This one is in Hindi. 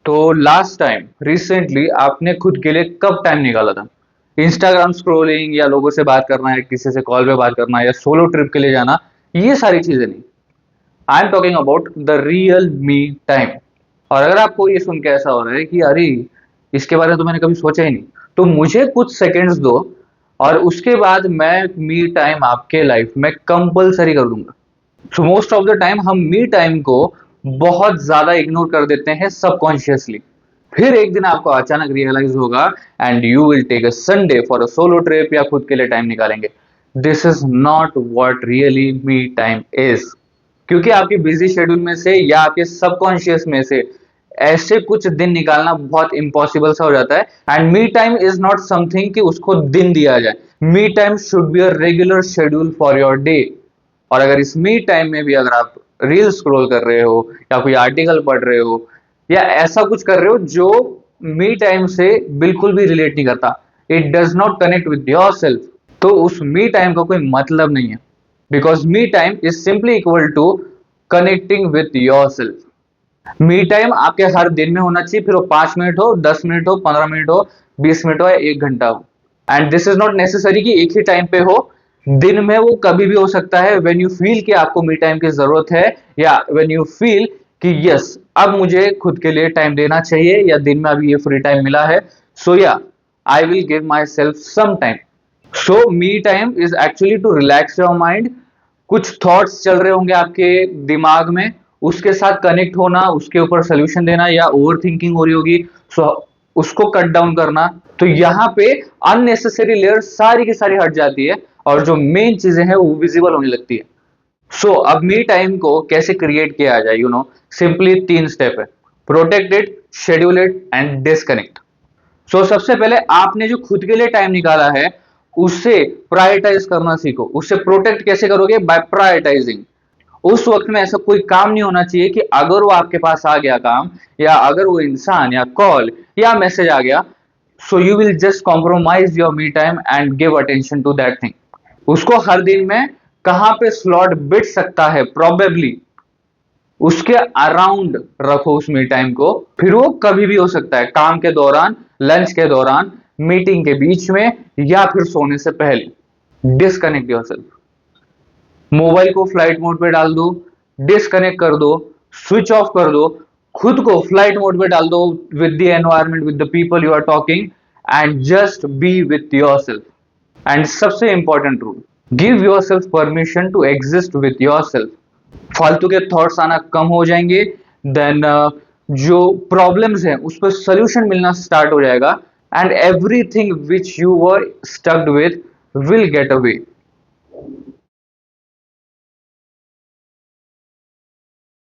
तो लास्ट टाइम रिसेंटली आपने खुद के लिए कब टाइम निकाला था? इंस्टाग्राम स्क्रॉलिंग या लोगों से बात करना, या किसी से कॉल पे बात करना, या सोलो ट्रिप के लिए जाना, ये सारी चीजें नहीं। I am talking about the real me time. और अगर आपको ये सुन के ऐसा हो रहा है कि अरे इसके बारे में तो मैंने कभी सोचा ही नहीं, तो मुझे कुछ सेकंड्स दो और उसके बाद मैं मी टाइम आपके लाइफ में कंपलसरी कर दूंगा। So most of the time हम मी टाइम को बहुत ज्यादा इग्नोर कर देते हैं सबकॉन्शियसली। फिर एक दिन आपको अचानक रियलाइज होगा and you will take a Sunday for a solo trip या खुद के लिए टाइम निकालेंगे। This is not what really me time is. क्योंकि आपकी बिजी शेड्यूल में से या आपके सबकॉन्शियस में से ऐसे कुछ दिन निकालना बहुत इम्पॉसिबल सा हो जाता है। And me time is not something कि उसको दिन दिया जाए। Me time should be a regular schedule for your day. और अगर इस मी टाइम में भी अगर आप रील स्क्रॉल कर रहे हो या कोई आर्टिकल पढ़ रहे हो या ऐसा कुछ कर रहे हो जो मी टाइम से बिल्कुल भी रिलेट नहीं करता, it does not connect with yourself, तो उस मी टाइम का कोई मतलब नहीं है। Because me time is simply equal to connecting with yourself. Me time आपके हर दिन में होना चाहिए, फिर वो 5 मिनट हो, 10 मिनट हो, 15 मिनट हो, 20 मिनट हो या 1 घंटा हो। And this is not necessary कि एक ही टाइम पे हो। दिन में वो कभी भी हो सकता है व्हेन यू फील कि आपको मी टाइम की जरूरत है, या व्हेन यू फील कि यस अब मुझे खुद के लिए टाइम देना चाहिए, या दिन में अभी ये फ्री टाइम मिला है, so yeah I will give myself some time. So me time is actually to relax your mind. कुछ थॉट्स चल रहे होंगे आपके दिमाग में, उसके साथ कनेक्ट होना, उसके ऊपर सोल्यूशन देना, या ओवर थिंकिंग हो रही होगी, सो उसको कट डाउन करना। तो यहाँ पे अननेसेसरी लेयर सारी की सारी हट जाती है और जो मेन चीजें हैं वो विजिबल होने लगती है। सो अब मी टाइम को कैसे क्रिएट किया जाए, सिंपली 3 स्टेप है। Protect it, schedule it and disconnect. सबसे पहले आपने जो खुद के लिए टाइम निकाला है उसे प्रायोरिटाइज करना सीखो। उसे प्रोटेक्ट कैसे करोगे? By prioritising. उस वक्त में ऐसा कोई काम नहीं होना चाहिए कि अगर वो आपके पास आ गया काम, या अगर वो इंसान या कॉल या मैसेज आ गया, so you will just compromise your me time and give attention to that thing. उसको हर दिन में कहां पे स्लॉट बिट सकता है प्रोबेबली, उसके अराउंड रखो उस मी टाइम को। फिर वो कभी भी हो सकता है, काम के दौरान, लंच के दौरान, मीटिंग के बीच में, या फिर सोने से पहले। Disconnect yourself. मोबाइल को फ्लाइट मोड पे डाल दो, डिस्कनेक्ट कर दो, स्विच ऑफ कर दो, खुद को फ्लाइट मोड पे डाल दो with the environment, with the people you are talking, and just be with yourself. And सबसे important rule, give yourself permission to exist with yourself. फालतू के थॉट्स आना कम हो जाएंगे। देन जो प्रॉब्लम्स हैं उस पर सोल्यूशन मिलना स्टार्ट हो जाएगा, and everything which you were स्टक्ड with will get away.